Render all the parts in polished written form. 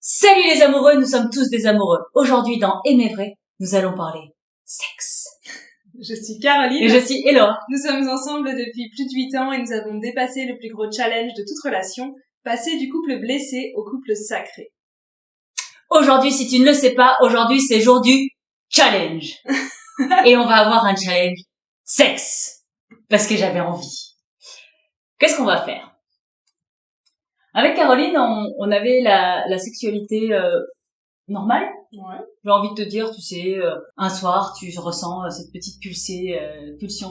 Salut les amoureux, nous sommes tous des amoureux. Aujourd'hui dans Aimer vrai, nous allons parler sexe. Je suis Caroline. Et je suis Elora. Nous sommes ensemble depuis plus de 8 ans et nous avons dépassé le plus gros challenge de toute relation, passer du couple blessé au couple sacré. Aujourd'hui, si tu ne le sais pas, aujourd'hui c'est jour du challenge. Et on va avoir un challenge sexe. Parce que j'avais envie. Qu'est-ce qu'on va faire? Avec Caroline, on avait la sexualité normale. Ouais. J'ai envie de te dire, tu sais, un soir, tu ressens cette petite pulsion.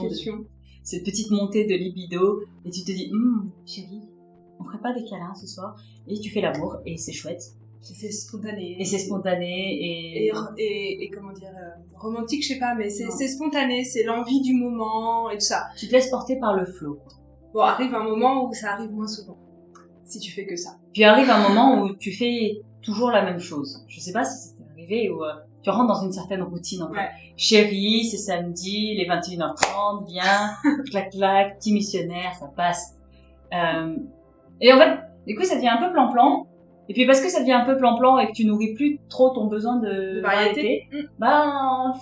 Cette petite montée de libido, et tu te dis, chérie, on ferait pas des câlins ce soir? Et tu fais l'amour, et c'est chouette. Et c'est spontané. Et comment dire, romantique, je sais pas, mais c'est spontané, c'est l'envie du moment et tout ça. Tu te laisses porter par le flow. Bon, arrive un moment où ça arrive moins souvent. Si tu fais que ça. Puis arrive un moment où tu fais toujours la même chose. Je sais pas si c'est arrivé où tu rentres dans une certaine routine encore. Ouais. Chérie, c'est samedi, les 21h30, viens, clac clac, petit missionnaire, ça passe. Et en fait, du coup, ça devient un peu plan-plan. Et puis parce que ça devient un peu plan-plan et que tu nourris plus trop ton besoin de variété, bah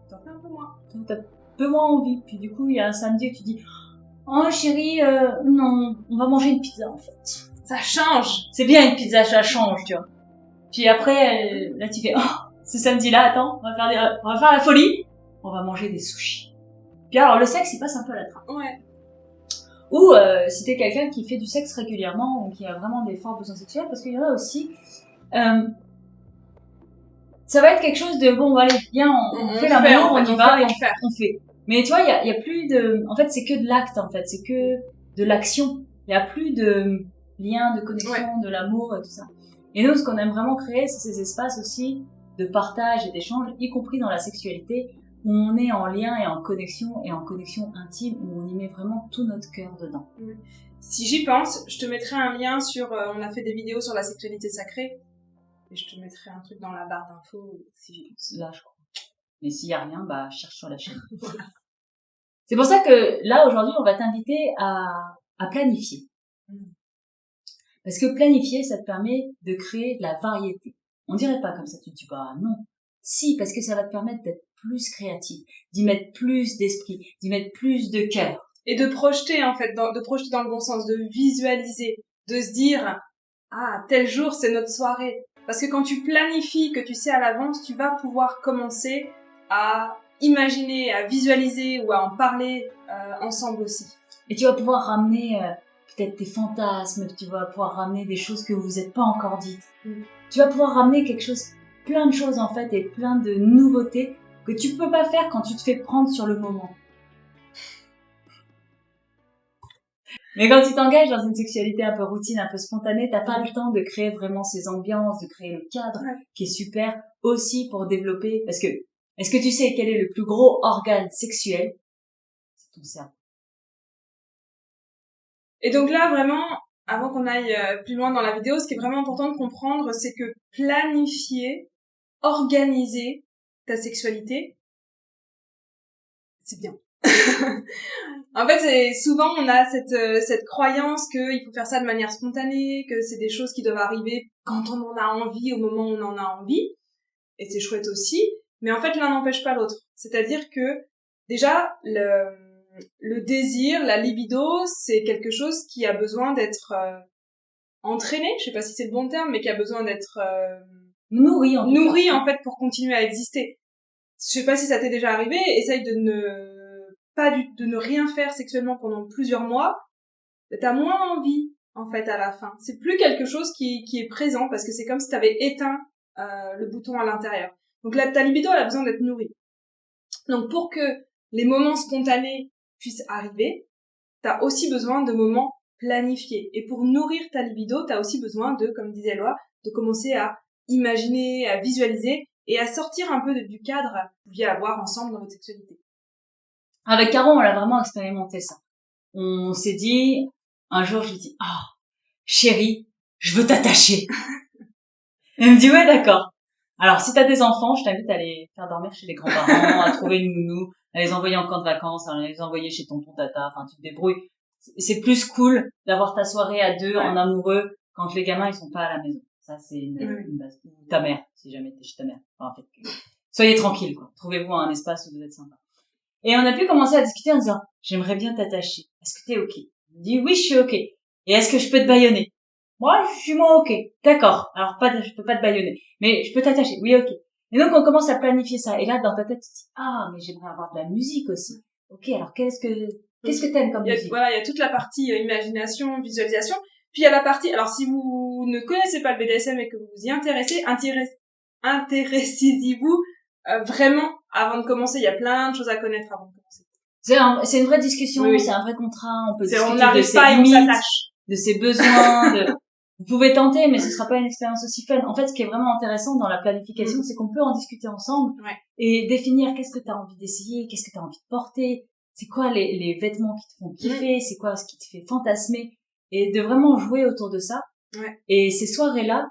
t'en fais un peu moins. T'as peu moins envie. Puis du coup, il y a un samedi où tu dis, oh chérie, non, on va manger une pizza en fait. Ça change. C'est bien une pizza, ça change, tu vois. Puis après, là tu fais, oh, ce samedi-là, attends, on va faire la folie. On va manger des sushis. Puis alors le sexe, il passe un peu à la trappe. Ouais. Ou si t'es quelqu'un qui fait du sexe régulièrement ou qui a vraiment des forts besoins sexuels, parce qu'il y en a aussi, ça va être quelque chose de bon, allez, viens, on fait l'amour, on y va, on fait. Mais tu vois, il y a plus de, en fait, c'est que de l'acte, en fait, c'est que de l'action. Il y a plus de lien, de connexion, de l'amour et tout ça. Et nous, ce qu'on aime vraiment créer, c'est ces espaces aussi de partage et d'échange, y compris dans la sexualité, où on est en lien et en connexion intime, où on y met vraiment tout notre cœur dedans. Si j'y pense, je te mettrai un lien sur, on a fait des vidéos sur la sexualité sacrée, et je te mettrai un truc dans la barre d'infos, si j'y pense. Là, je crois. Mais s'il y a rien, bah, cherche sur la chaîne. C'est pour ça que là, aujourd'hui, on va t'inviter à planifier. Parce que planifier, ça te permet de créer de la variété. On dirait pas comme ça, tu te dis, bah non. Si, parce que ça va te permettre d'être plus créatif, d'y mettre plus d'esprit, d'y mettre plus de cœur. Et de projeter, en fait, de projeter dans le bon sens, de visualiser, de se dire, ah, tel jour, c'est notre soirée. Parce que quand tu planifies, que tu sais à l'avance, tu vas pouvoir commencer à imaginer, à visualiser ou à en parler ensemble aussi. Et tu vas pouvoir ramener peut-être tes fantasmes, tu vas pouvoir ramener des choses que vous n'êtes pas encore dites. Tu vas pouvoir ramener quelque chose, plein de choses en fait, et plein de nouveautés que tu peux pas faire quand tu te fais prendre sur le moment. Mais quand tu t'engages dans une sexualité un peu routine, un peu spontanée, t'as pas le temps de créer vraiment ces ambiances, de créer le cadre qui est super aussi pour développer. Parce que, est-ce que tu sais quel est le plus gros organe sexuel? C'est ton cerveau. Et donc là, vraiment, avant qu'on aille plus loin dans la vidéo, ce qui est vraiment important de comprendre, c'est que planifier, organiser ta sexualité, c'est bien. En fait, souvent on a cette croyance qu'il faut faire ça de manière spontanée, que c'est des choses qui doivent arriver quand on en a envie, au moment où on en a envie, et c'est chouette aussi. Mais en fait, l'un n'empêche pas l'autre. C'est-à-dire que déjà le désir, la libido, c'est quelque chose qui a besoin d'être entraîné. Je sais pas si c'est le bon terme, mais qui a besoin d'être nourri en fait pour continuer à exister. Je sais pas si ça t'est déjà arrivé. Essaye de ne rien faire sexuellement pendant plusieurs mois, t'as moins envie, en fait, à la fin. C'est plus quelque chose qui est présent, parce que c'est comme si t'avais éteint le bouton à l'intérieur. Donc là, ta libido, elle a besoin d'être nourrie. Donc pour que les moments spontanés puissent arriver, t'as aussi besoin de moments planifiés. Et pour nourrir ta libido, t'as aussi besoin de, comme disait Eloi, de commencer à imaginer, à visualiser, et à sortir un peu du cadre que vous pouviez avoir ensemble dans votre sexualité. Avec Caro, on l'a vraiment expérimenté ça. On s'est dit, un jour, je lui dis, chérie, je veux t'attacher. Elle me dit, ouais, d'accord. Alors, si t'as des enfants, je t'invite à les faire dormir chez les grands-parents, à trouver une nounou, à les envoyer en camp de vacances, à les envoyer chez tonton tata, enfin, tu te débrouilles. C'est plus cool d'avoir ta soirée à deux, en amoureux, quand les gamins, ils sont pas à la maison. Ça, c'est une base. Ou ta mère, si jamais t'es chez ta mère. Enfin, en fait, soyez tranquille, quoi. Trouvez-vous un espace où vous êtes sympa. Et on a pu commencer à discuter en disant, j'aimerais bien t'attacher. Est-ce que t'es ok? Il me dit, oui, je suis ok. Et est-ce que je peux te bâillonner? Moi, je suis ok. D'accord. Alors, je peux pas te bâillonner. Mais je peux t'attacher. Oui, ok. Et donc, on commence à planifier ça. Et là, dans ta tête, tu te dis, ah, mais j'aimerais avoir de la musique aussi. Ok, alors qu'est-ce que t'aimes comme musique? Voilà, il y a toute la partie imagination, visualisation. Puis il y a la partie, alors si vous ne connaissez pas le BDSM et que vous vous y intéressez, intéressez-y-vous vraiment avant de commencer. Il y a plein de choses à connaître avant de commencer. C'est une vraie discussion, oui. C'est un vrai contrat, on peut on discuter de ses pas limites, et on s'attache. De ses besoins, vous pouvez tenter, mais ce sera pas une expérience aussi fun. En fait, ce qui est vraiment intéressant dans la planification, c'est qu'on peut en discuter ensemble et définir qu'est-ce que tu as envie d'essayer, qu'est-ce que tu as envie de porter, c'est quoi les vêtements qui te font kiffer, c'est quoi ce qui te fait fantasmer, et de vraiment jouer autour de ça. Et ces soirées-là,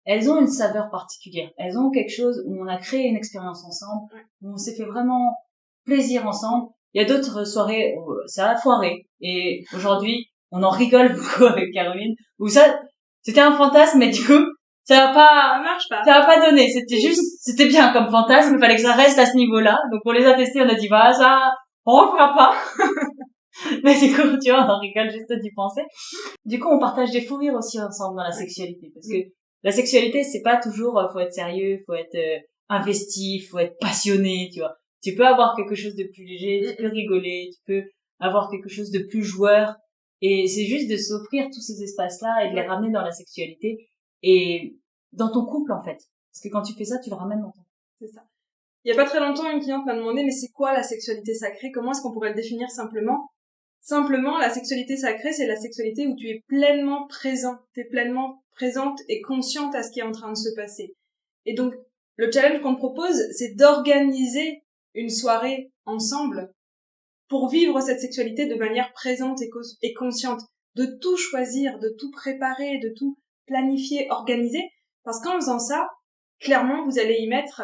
elles ont une saveur particulière. Elles ont quelque chose où on a créé une expérience ensemble, où on s'est fait vraiment plaisir ensemble. Il y a d'autres soirées où ça a foiré. Et aujourd'hui, on en rigole beaucoup avec Caroline, où ça, c'était un fantasme, mais du coup, ça marche pas. Ça va pas donner. C'était bien comme fantasme, il fallait que ça reste à ce niveau-là. Donc, on les a testés, on a dit, bah, ça, on le fera pas. Mais du coup, tu vois, on en rigole juste d'y penser. Du coup, on partage des fous rires aussi ensemble dans la sexualité. Parce que la sexualité, c'est pas toujours, faut être sérieux, faut être investi, faut être passionné, tu vois. Tu peux avoir quelque chose de plus léger, tu peux rigoler, tu peux avoir quelque chose de plus joueur. Et c'est juste de s'offrir tous ces espaces-là et de les ramener dans la sexualité et dans ton couple, en fait. Parce que quand tu fais ça, tu le ramènes dans ton couple. C'est ça. Il y a pas très longtemps, une cliente m'a demandé, mais c'est quoi la sexualité sacrée? Comment est-ce qu'on pourrait le définir simplement? Simplement, la sexualité sacrée, c'est la sexualité où tu es pleinement présent. T'es pleinement présente et consciente à ce qui est en train de se passer. Et donc, le challenge qu'on te propose, c'est d'organiser une soirée ensemble pour vivre cette sexualité de manière présente et consciente. De tout choisir, de tout préparer, de tout planifier, organiser. Parce qu'en faisant ça, clairement, vous allez y mettre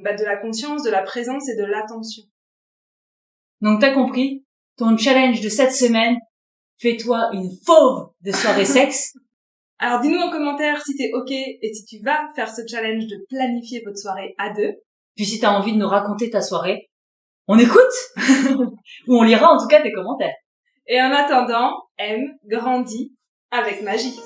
de la conscience, de la présence et de l'attention. Donc, t'as compris? Ton challenge de cette semaine, fais-toi une fauve de soirée sexe. Alors, dis-nous en commentaire si t'es ok et si tu vas faire ce challenge de planifier votre soirée à deux. Puis si t'as envie de nous raconter ta soirée, on écoute ou on lira en tout cas tes commentaires. Et en attendant, aime, grandis avec magie.